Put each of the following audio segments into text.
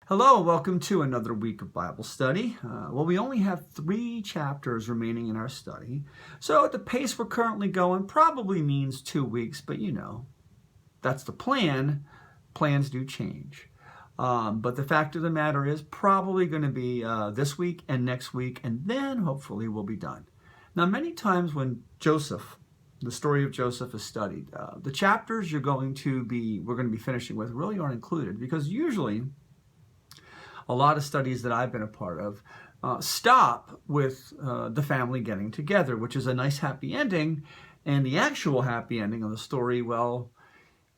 Hello, welcome to another week of Bible study. We only have 3 chapters remaining in our study. So at the pace we're currently going, probably means 2 weeks, but you know, that's the plan. Plans do change. But the fact of the matter is probably going to be this week and next week, and then hopefully we'll be done. Now, many times when the story of Joseph is studied, the chapters we're going to be finishing with really aren't included, because usually a lot of studies that I've been a part of stop with the family getting together, which is a nice happy ending, and the actual happy ending of the story, well,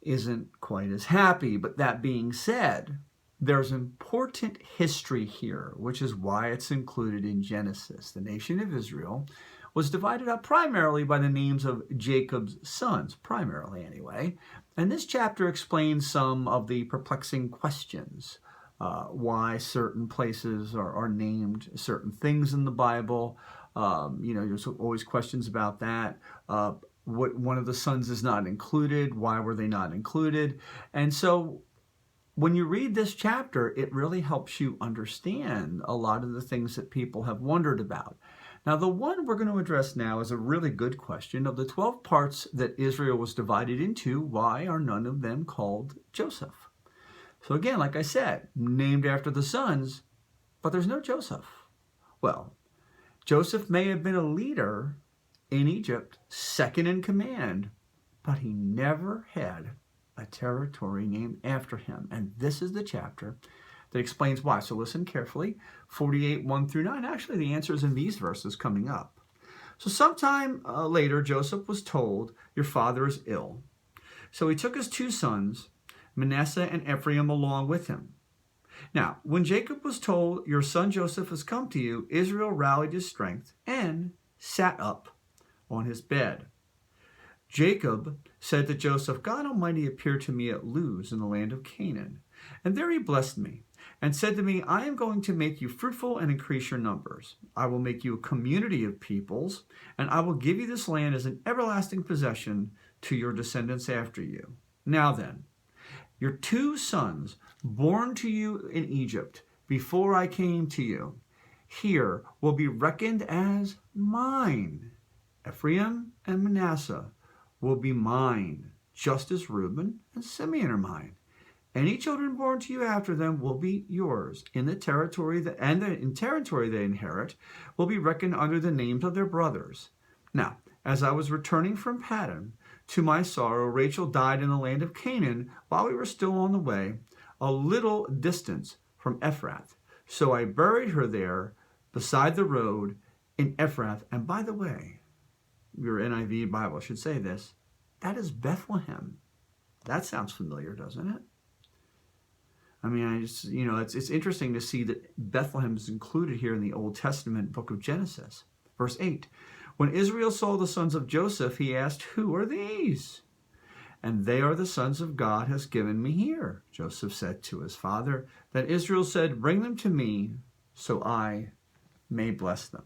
isn't quite as happy. But that being said, there's important history here, which is why it's included in Genesis. The nation of Israel was divided up primarily by the names of Jacob's sons, primarily anyway, and this chapter explains some of the perplexing questions. Why certain places are named certain things in the Bible. There's always questions about that. One of the sons is not included. Why were they not included? And so when you read this chapter, it really helps you understand a lot of the things that people have wondered about. Now, the one we're going to address now is a really good question. Of the 12 parts that Israel was divided into, why are none of them called Joseph? So again, like I said, named after the sons, but there's no Joseph. Well, Joseph may have been a leader in Egypt, second in command, but he never had a territory named after him. And this is the chapter that explains why. So listen carefully. 48, 1 through 9. Actually, the answer is in these verses coming up. So sometime later, Joseph was told, "Your father is ill." So he took his 2 sons, Manasseh and Ephraim, along with him. Now, when Jacob was told, "Your son Joseph has come to you," Israel rallied his strength and sat up on his bed. Jacob said to Joseph, "God Almighty appeared to me at Luz in the land of Canaan, and there he blessed me and said to me, 'I am going to make you fruitful and increase your numbers. I will make you a community of peoples, and I will give you this land as an everlasting possession to your descendants after you.' Now then, your 2 sons, born to you in Egypt before I came to you, here will be reckoned as mine. Ephraim and Manasseh will be mine, just as Reuben and Simeon are mine. Any children born to you after them will be yours. In the territory they inherit will be reckoned under the names of their brothers. Now, as I was returning from Paddan, to my sorrow, Rachel died in the land of Canaan while we were still on the way, a little distance from Ephrath. So I buried her there beside the road in Ephrath." And by the way, your NIV Bible should say this, that is Bethlehem. That sounds familiar, doesn't it? I mean, it's interesting to see that Bethlehem is included here in the Old Testament book of Genesis. Verse 8, "When Israel saw the sons of Joseph, he asked, 'Who are these?' And they are the sons of God has given me here." Joseph said to his father. Then Israel said, "Bring them to me so I may bless them."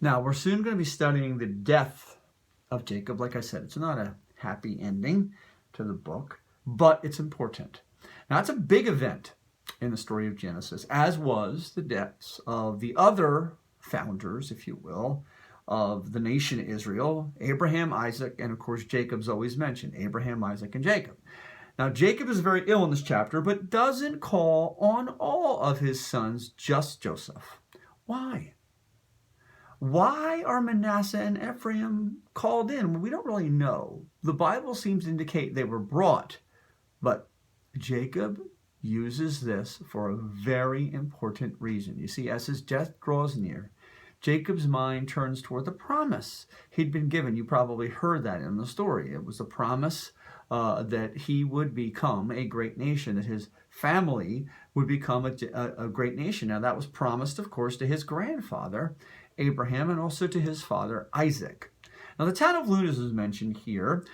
Now, we're soon going to be studying the death of Jacob. Like I said, it's not a happy ending to the book, but it's important. Now, it's a big event in the story of Genesis, as was the deaths of the other founders, if you will, of the nation Israel: Abraham, Isaac, and of course Jacob's always mentioned, Abraham, Isaac, and Jacob. Now, Jacob is very ill in this chapter, but doesn't call on all of his sons, just Joseph. Why? Why are Manasseh and Ephraim called in? Well, we don't really know. The Bible seems to indicate they were brought, but Jacob uses this for a very important reason. You see, as his death draws near, Jacob's mind turns toward the promise he'd been given. You probably heard that in the story. It was the promise that he would become a great nation, that his family would become a great nation. Now, that was promised, of course, to his grandfather, Abraham, and also to his father, Isaac. Now, the town of Luz is mentioned here,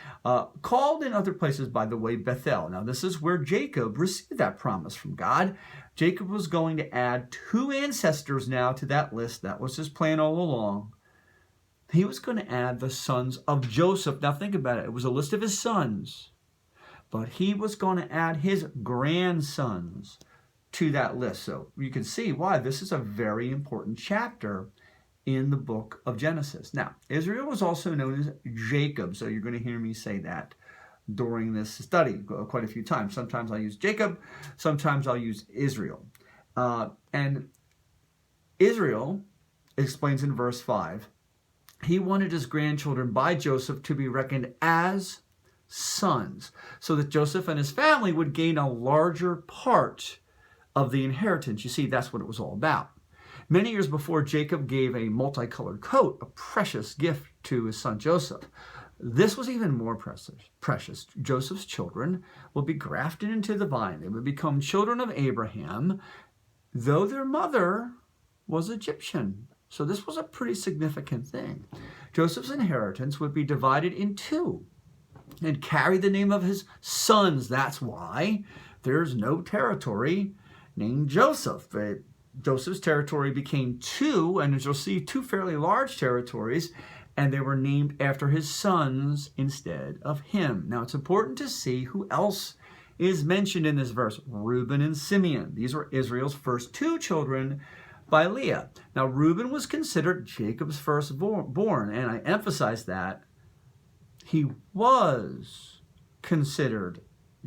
called in other places, by the way, Bethel. Now, this is where Jacob received that promise from God. Jacob was going to add 2 ancestors now to that list. That was his plan all along. He was going to add the sons of Joseph. Now, think about it. It was a list of his sons. but he was going to add his grandsons to that list. So you can see why this is a very important chapter in the book of Genesis. Now, Israel was also known as Jacob, so you're going to hear me say that during this study quite a few times. Sometimes I'll use Jacob, sometimes I'll use Israel. And Israel explains in verse 5, he wanted his grandchildren by Joseph to be reckoned as sons, so that Joseph and his family would gain a larger part of the inheritance. You see, that's what it was all about. Many years before, Jacob gave a multicolored coat, a precious gift, to his son Joseph. This was even more precious. Joseph's children would be grafted into the vine. They would become children of Abraham, though their mother was Egyptian. So this was a pretty significant thing. Joseph's inheritance would be divided in two and carry the name of his sons. That's why there's no territory named Joseph. Joseph's territory became two, and as you'll see, two fairly large territories, and they were named after his sons instead of him. Now, it's important to see who else is mentioned in this verse. Reuben and Simeon. These were Israel's first two children by Leah. Now, Reuben was considered Jacob's firstborn, and I emphasize that he was considered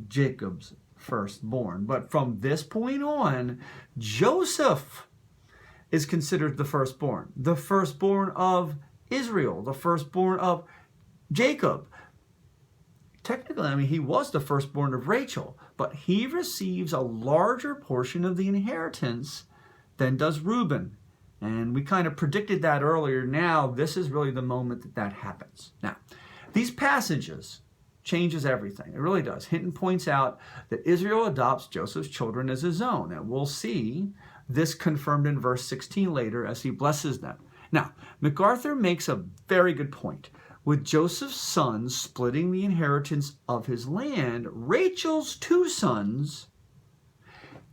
Jacob's firstborn. But from this point on, Joseph is considered the firstborn of Israel, the firstborn of Jacob. Technically, I mean, he was the firstborn of Rachel, but he receives a larger portion of the inheritance than does Reuben. And we kind of predicted that earlier. Now, this is really the moment that that happens. Now, these passages changes everything. It really does. Hinton points out that Israel adopts Joseph's children as his own, and we'll see this confirmed in verse 16 later as he blesses them. Now, MacArthur makes a very good point. With Joseph's sons splitting the inheritance of his land, Rachel's two sons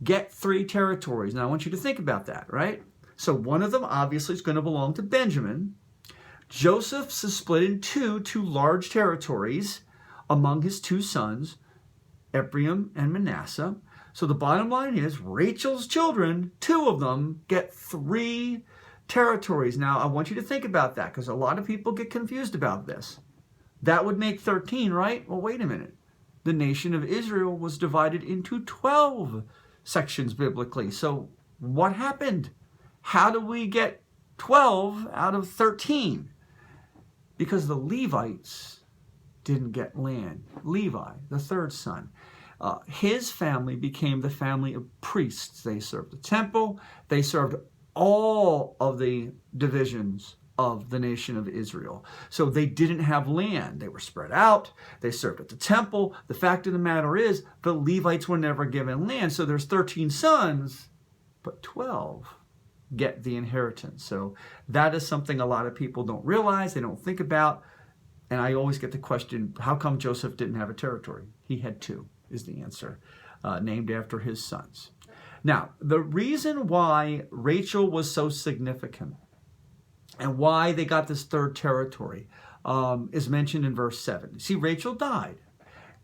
get 3 territories. Now, I want you to think about that, right? So one of them obviously is going to belong to Benjamin. Joseph's is split in two large territories among his 2 sons, Ephraim and Manasseh. So the bottom line is Rachel's children, 2 of them, get 3 territories. Now, I want you to think about that because a lot of people get confused about this. That would make 13, right? Well, wait a minute. The nation of Israel was divided into 12 sections biblically. So what happened? How do we get 12 out of 13? Because the Levites didn't get land. Levi, the 3rd son, his family became the family of priests. They served the temple. They served all of the divisions of the nation of Israel. So they didn't have land. They were spread out. They served at the temple. The fact of the matter is the Levites were never given land. So there's 13 sons, but 12 get the inheritance. So that is something a lot of people don't realize. They don't think about. And I always get the question, how come Joseph didn't have a territory? He had 2, is the answer, named after his sons. Now, the reason why Rachel was so significant and why they got this 3rd territory is mentioned in verse 7. See, Rachel died,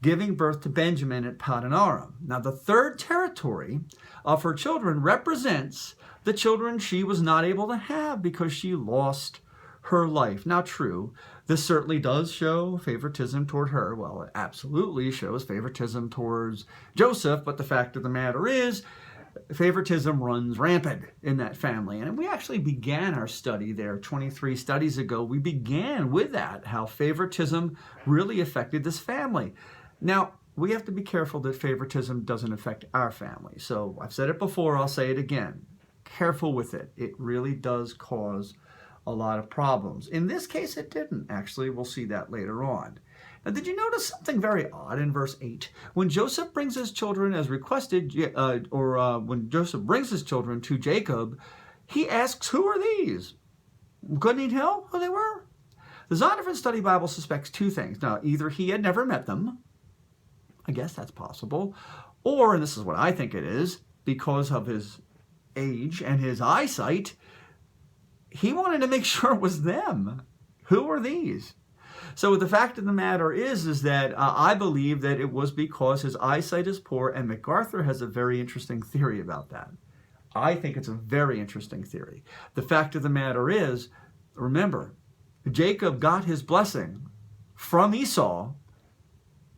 giving birth to Benjamin at Paddan Aram. Now, the 3rd territory of her children represents the children she was not able to have because she lost her life. Now, true, this certainly does show favoritism toward her. Well, it absolutely shows favoritism towards Joseph, but the fact of the matter is, favoritism runs rampant in that family. And we actually began our study there 23 studies ago. We began with that, how favoritism really affected this family. Now, we have to be careful that favoritism doesn't affect our family. So I've said it before, I'll say it again. Careful with it. It really does cause a lot of problems. In this case, it didn't. Actually, we'll see that later on. Now, did you notice something very odd in verse 8? When Joseph brings his children as requested, when Joseph brings his children to Jacob, he asks, who are these? Couldn't he tell who they were? The Zondervan Study Bible suspects 2 things. Now, either he had never met them, I guess that's possible, or, and this is what I think it is, because of his age and his eyesight, he wanted to make sure it was them. Who are these? So the fact of the matter is that I believe that it was because his eyesight is poor, and MacArthur has a very interesting theory about that. I think it's a very interesting theory. The fact of the matter is, remember, Jacob got his blessing from Esau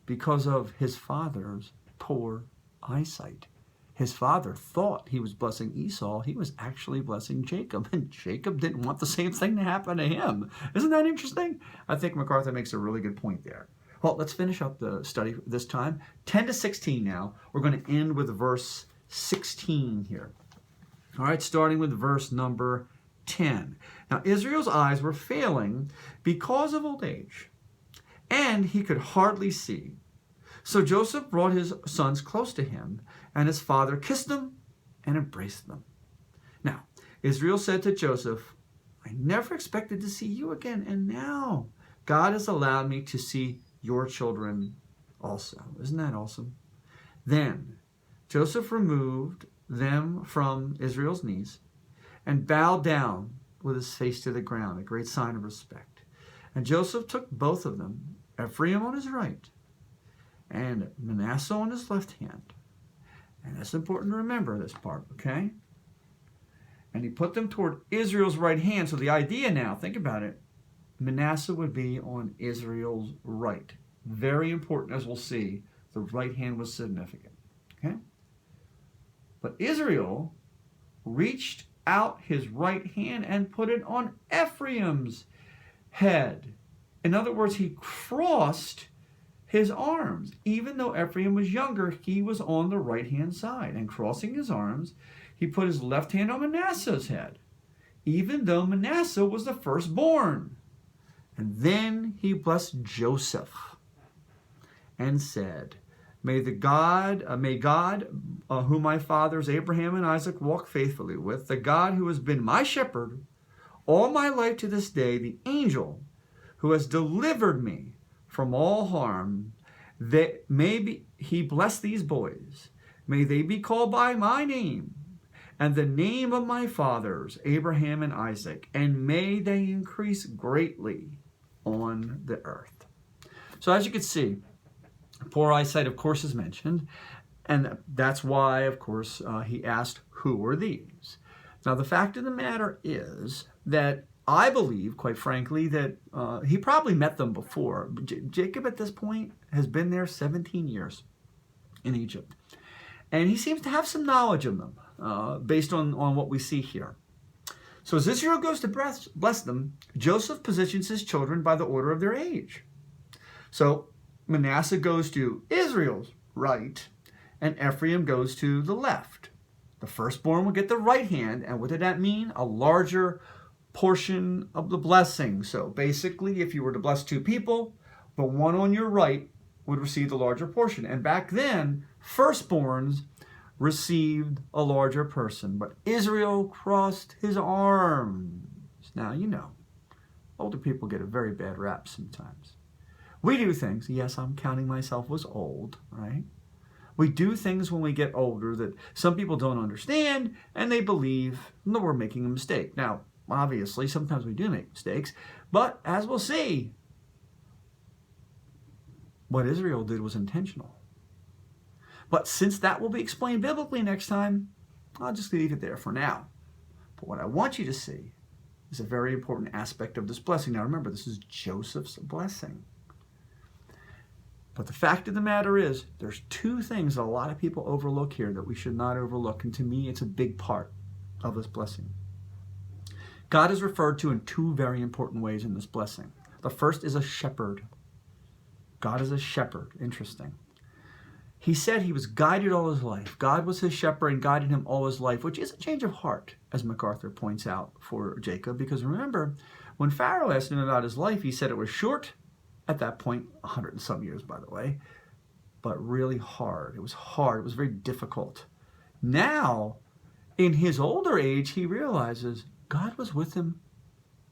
because of his father's poor eyesight. His father thought he was blessing Esau. He was actually blessing Jacob, and Jacob didn't want the same thing to happen to him. Isn't that interesting? I think MacArthur makes a really good point there. Well, let's finish up the study this time. 10 to 16 now. We're going to end with verse 16 here. All right, starting with verse number 10. Now, Israel's eyes were failing because of old age, and he could hardly see. So Joseph brought his sons close to him, and his father kissed them and embraced them. Now, Israel said to Joseph, I never expected to see you again, and now God has allowed me to see your children also. Isn't that awesome? Then Joseph removed them from Israel's knees and bowed down with his face to the ground, a great sign of respect. And Joseph took both of them, Ephraim on his right and Manasseh on his left hand. And that's important to remember, this part, okay? And he put them toward Israel's right hand. So the idea now, think about it, Manasseh would be on Israel's right. Very important, as we'll see, the right hand was significant, okay? But Israel reached out his right hand and put it on Ephraim's head. In other words, he crossed his arms. Even though Ephraim was younger, he was on the right-hand side. And crossing his arms, he put his left hand on Manasseh's head, even though Manasseh was the firstborn. And then he blessed Joseph and said, May God, whom my fathers Abraham and Isaac walked faithfully with, the God who has been my shepherd all my life to this day, the angel who has delivered me from all harm, that he bless these boys. May they be called by my name and the name of my fathers, Abraham and Isaac, and may they increase greatly on the earth. So as you can see, poor eyesight, of course, is mentioned, and that's why, of course, he asked, who are these? Now, the fact of the matter is that I believe, quite frankly, that he probably met them before. Jacob at this point has been there 17 years in Egypt. And he seems to have some knowledge of them based on what we see here. So as Israel goes to bless them, Joseph positions his children by the order of their age. So Manasseh goes to Israel's right, and Ephraim goes to the left. The firstborn will get the right hand, and what did that mean? A larger portion of the blessing. So basically, if you were to bless two people, the one on your right would receive the larger portion. And back then, firstborns received a larger person. But Israel crossed his arms. Now, you know, older people get a very bad rap sometimes. We do things, yes, I'm counting myself as old, right? We do things when we get older that some people don't understand, and they believe that we're making a mistake. Now, obviously, sometimes we do make mistakes, but as we'll see, what Israel did was intentional. But since that will be explained biblically next time, I'll just leave it there for now. But what I want you to see is a very important aspect of this blessing. Now remember, this is Joseph's blessing. But the fact of the matter is, there's two things that a lot of people overlook here that we should not overlook, and to me, it's a big part of this blessing. God is referred to in two very important ways in this blessing. The first is a shepherd. God is a shepherd. Interesting. He said he was guided all his life. God was his shepherd and guided him all his life, which is a change of heart, as MacArthur points out for Jacob. Because remember, when Pharaoh asked him about his life, he said it was short. At that point, 100 and some years, by the way, but really hard. It was hard. It was very difficult. Now, in his older age, he realizes God was with him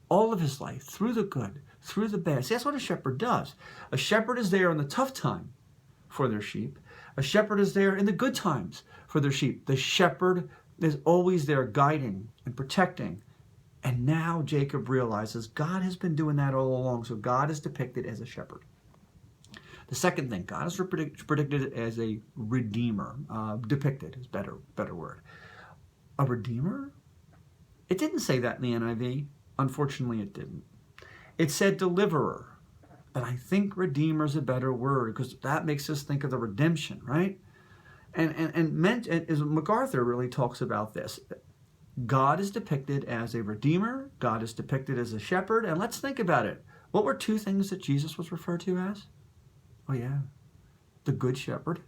all of his life, through the good, through the bad. See, that's what a shepherd does. A shepherd is there in the tough time for their sheep. A shepherd is there in the good times for their sheep. The shepherd is always there guiding and protecting And now Jacob realizes God has been doing that all along. So God is depicted as a shepherd. The second thing, God is predicted as a redeemer. Depicted is better word. A redeemer? It didn't say that in the NIV. Unfortunately, it didn't. It said deliverer. But I think redeemer is a better word because that makes us think of the redemption, right? And MacArthur really talks about this. God is depicted as a redeemer. God is depicted as a shepherd. And let's think about it. What were two things that Jesus was referred to as? Oh, yeah. The good shepherd.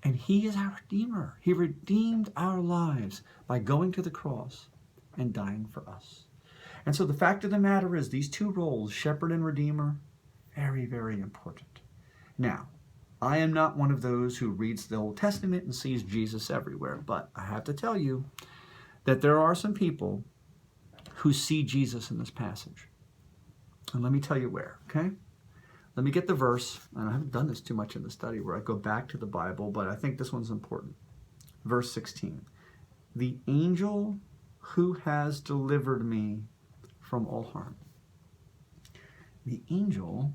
And he is our redeemer. He redeemed our lives by going to the cross and dying for us. And so the fact of the matter is these two roles, shepherd and redeemer, very, very important. Now, I am not one of those who reads the Old Testament and sees Jesus everywhere, but I have to tell you that there are some people who see Jesus in this passage. And let me tell you where, okay? Let me get the verse, and I haven't done this too much in the study where I go back to the Bible, but I think this one's important. Verse 16. The angel who has delivered me from all harm. The angel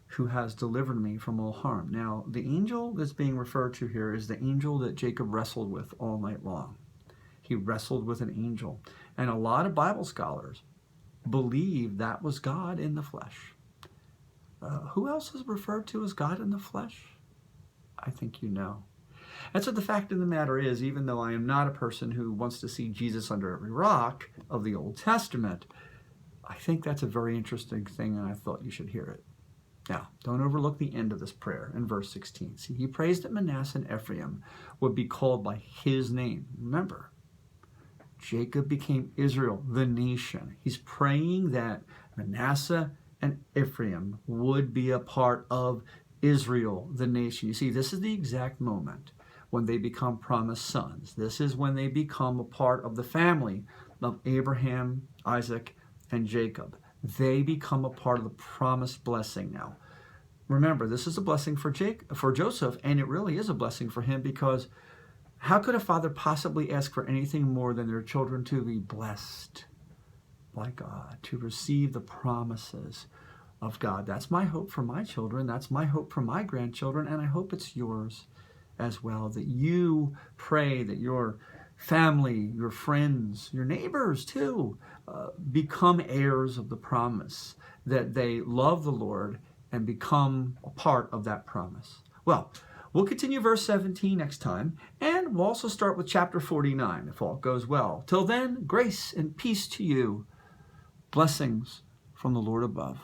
who has delivered me from all harm. Now, the angel that's being referred to here is the angel that Jacob wrestled with all night long. He wrestled with an angel. And a lot of Bible scholars believe that was God in the flesh. Who else is referred to as God in the flesh? I think you know. And so the fact of the matter is, even though I am not a person who wants to see Jesus under every rock of the Old Testament, I think that's a very interesting thing, and I thought you should hear it. Now, don't overlook the end of this prayer in verse 16. See, he prays that Manasseh and Ephraim would be called by his name. Remember, Jacob became Israel, the nation. He's praying that Manasseh and Ephraim would be a part of Israel, the nation. You see, this is the exact moment when they become promised sons. This is when they become a part of the family of Abraham, Isaac, and Jacob. They become a part of the promised blessing now. Remember, this is a blessing for Joseph, and it really is a blessing for him, because how could a father possibly ask for anything more than their children to be blessed by God, to receive the promises of God? That's my hope for my children. That's my hope for my grandchildren, and I hope it's yours as well, that you pray that your family, your friends, your neighbors too, become heirs of the promise, that they love the Lord and become a part of that promise. Well, we'll continue verse 17 next time, and we'll also start with chapter 49 if all goes well. Till then, grace and peace to you. Blessings from the Lord above.